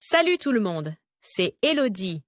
Salut tout le monde, c'est Elodie.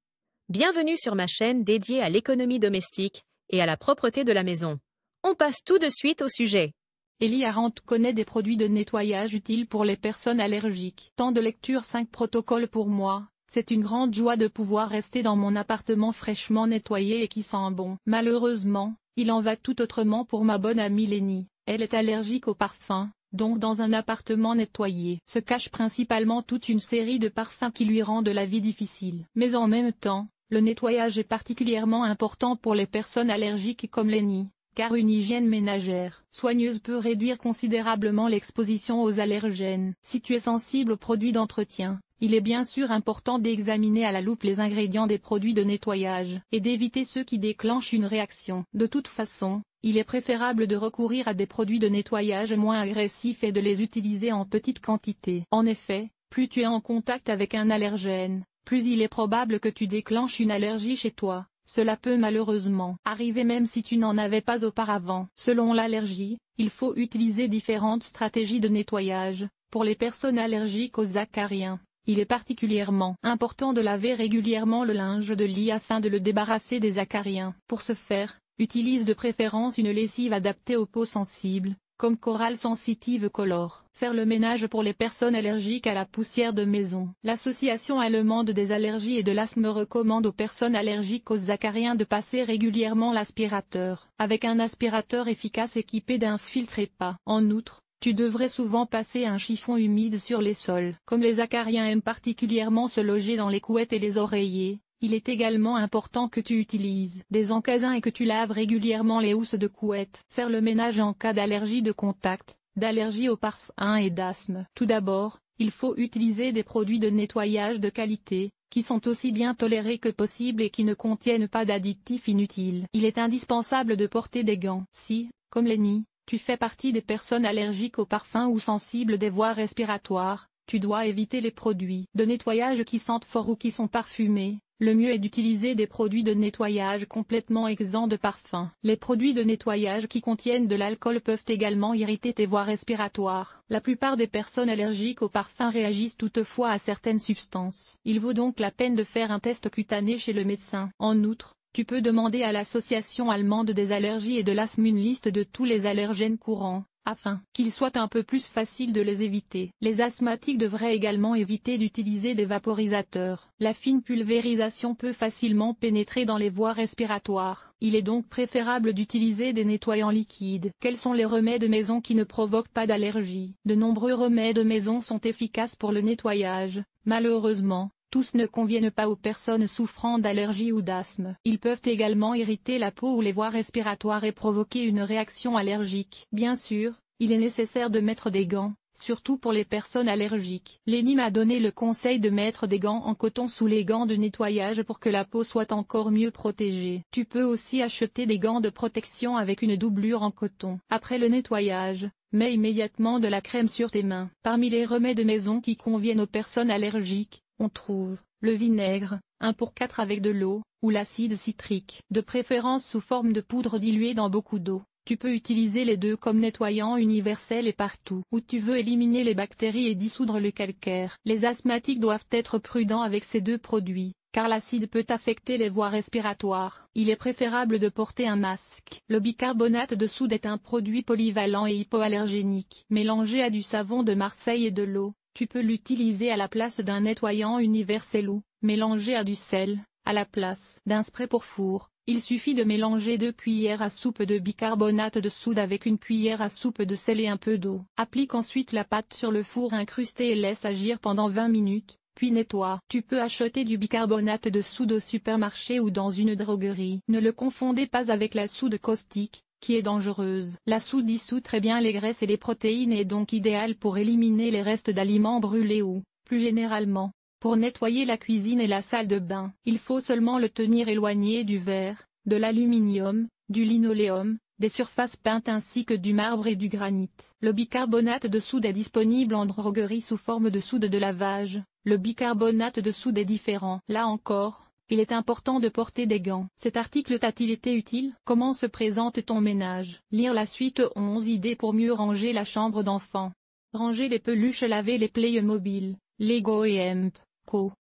Bienvenue sur ma chaîne dédiée à l'économie domestique et à la propreté de la maison. On passe tout de suite au sujet. Eli Arendt connaît des produits de nettoyage utiles pour les personnes allergiques. Temps de lecture 5 protocoles pour moi. C'est une grande joie de pouvoir rester dans mon appartement fraîchement nettoyé et qui sent bon. Malheureusement, il en va tout autrement pour ma bonne amie Lenny. Elle est allergique aux parfums, donc dans un appartement nettoyé se cache principalement toute une série de parfums qui lui rendent la vie difficile. Mais en même temps, le nettoyage est particulièrement important pour les personnes allergiques comme Lenny, car une hygiène ménagère soigneuse peut réduire considérablement l'exposition aux allergènes. Si tu es sensible aux produits d'entretien, il est bien sûr important d'examiner à la loupe les ingrédients des produits de nettoyage et d'éviter ceux qui déclenchent une réaction. De toute façon, il est préférable de recourir à des produits de nettoyage moins agressifs et de les utiliser en petite quantité. En effet, plus tu es en contact avec un allergène, plus il est probable que tu déclenches une allergie chez toi. Cela peut malheureusement arriver même si tu n'en avais pas auparavant. Selon l'allergie, il faut utiliser différentes stratégies de nettoyage. Pour les personnes allergiques aux acariens, il est particulièrement important de laver régulièrement le linge de lit afin de le débarrasser des acariens. Pour ce faire, utilise de préférence une lessive adaptée aux peaux sensibles, comme Coral Sensitive Color. Faire le ménage pour les personnes allergiques à la poussière de maison. L'Association allemande des allergies et de l'asthme recommande aux personnes allergiques aux acariens de passer régulièrement l'aspirateur, avec un aspirateur efficace équipé d'un filtre HEPA. En outre, tu devrais souvent passer un chiffon humide sur les sols. Comme les acariens aiment particulièrement se loger dans les couettes et les oreillers, il est également important que tu utilises des encasins et que tu laves régulièrement les housses de couette. Faire le ménage en cas d'allergie de contact, d'allergie aux parfums et d'asthme. Tout d'abord, il faut utiliser des produits de nettoyage de qualité, qui sont aussi bien tolérés que possible et qui ne contiennent pas d'additifs inutiles. Il est indispensable de porter des gants. Si, comme Lenny, tu fais partie des personnes allergiques aux parfums ou sensibles des voies respiratoires, tu dois éviter les produits de nettoyage qui sentent fort ou qui sont parfumés. Le mieux est d'utiliser des produits de nettoyage complètement exempts de parfum. Les produits de nettoyage qui contiennent de l'alcool peuvent également irriter tes voies respiratoires. La plupart des personnes allergiques aux parfums réagissent toutefois à certaines substances. Il vaut donc la peine de faire un test cutané chez le médecin. En outre, tu peux demander à l'Association allemande des allergies et de l'asthme une liste de tous les allergènes courants, afin qu'il soit un peu plus facile de les éviter. Les asthmatiques devraient également éviter d'utiliser des vaporisateurs. La fine pulvérisation peut facilement pénétrer dans les voies respiratoires. Il est donc préférable d'utiliser des nettoyants liquides. Quels sont les remèdes maison qui ne provoquent pas d'allergie? De nombreux remèdes maison sont efficaces pour le nettoyage. Malheureusement, tous ne conviennent pas aux personnes souffrant d'allergie ou d'asthme. Ils peuvent également irriter la peau ou les voies respiratoires et provoquer une réaction allergique. Bien sûr, il est nécessaire de mettre des gants, surtout pour les personnes allergiques. Lenny m'a donné le conseil de mettre des gants en coton sous les gants de nettoyage pour que la peau soit encore mieux protégée. Tu peux aussi acheter des gants de protection avec une doublure en coton. Après le nettoyage, mets immédiatement de la crème sur tes mains. Parmi les remèdes maison qui conviennent aux personnes allergiques, on trouve le vinaigre, 1 pour 4 avec de l'eau, ou l'acide citrique, de préférence sous forme de poudre diluée dans beaucoup d'eau. Tu peux utiliser les deux comme nettoyant universel et partout où tu veux éliminer les bactéries et dissoudre le calcaire. Les asthmatiques doivent être prudents avec ces deux produits, car l'acide peut affecter les voies respiratoires. Il est préférable de porter un masque. Le bicarbonate de soude est un produit polyvalent et hypoallergénique. Mélangé à du savon de Marseille et de l'eau, tu peux l'utiliser à la place d'un nettoyant universel ou, mélangé à du sel, à la place d'un spray pour four. Il suffit de mélanger 2 cuillères à soupe de bicarbonate de soude avec 1 cuillère à soupe de sel et un peu d'eau. Applique ensuite la pâte sur le four incrusté et laisse agir pendant 20 minutes, puis nettoie. Tu peux acheter du bicarbonate de soude au supermarché ou dans une droguerie. Ne le confondez pas avec la soude caustique, qui est dangereuse. La soude dissout très bien les graisses et les protéines et est donc idéale pour éliminer les restes d'aliments brûlés ou, plus généralement, pour nettoyer la cuisine et la salle de bain. Il faut seulement le tenir éloigné du verre, de l'aluminium, du linoléum, des surfaces peintes ainsi que du marbre et du granit. Le bicarbonate de soude est disponible en droguerie sous forme de soude de lavage. Le bicarbonate de soude est différent. Là encore, il est important de porter des gants. Cet article t'a-t-il été utile? Comment se présente ton ménage? Lire la suite 11 idées pour mieux ranger la chambre d'enfant. Ranger les peluches, laver les Playmobil, Lego et Hemp.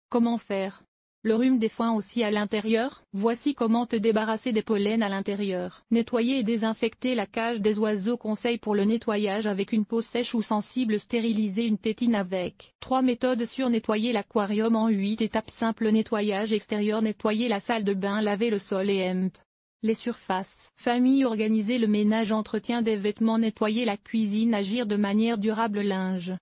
Comment faire? Le rhume des foins aussi à l'intérieur? Voici comment te débarrasser des pollens à l'intérieur. Nettoyer et désinfecter la cage des oiseaux. Conseil pour le nettoyage avec une peau sèche ou sensible. Stériliser une tétine avec 3 méthodes sur nettoyer l'aquarium en 8 étapes simples. Nettoyage extérieur. Nettoyer la salle de bain. Laver le sol et les surfaces. Famille. Organiser le ménage. Entretien des vêtements. Nettoyer la cuisine. Agir de manière durable. Linge.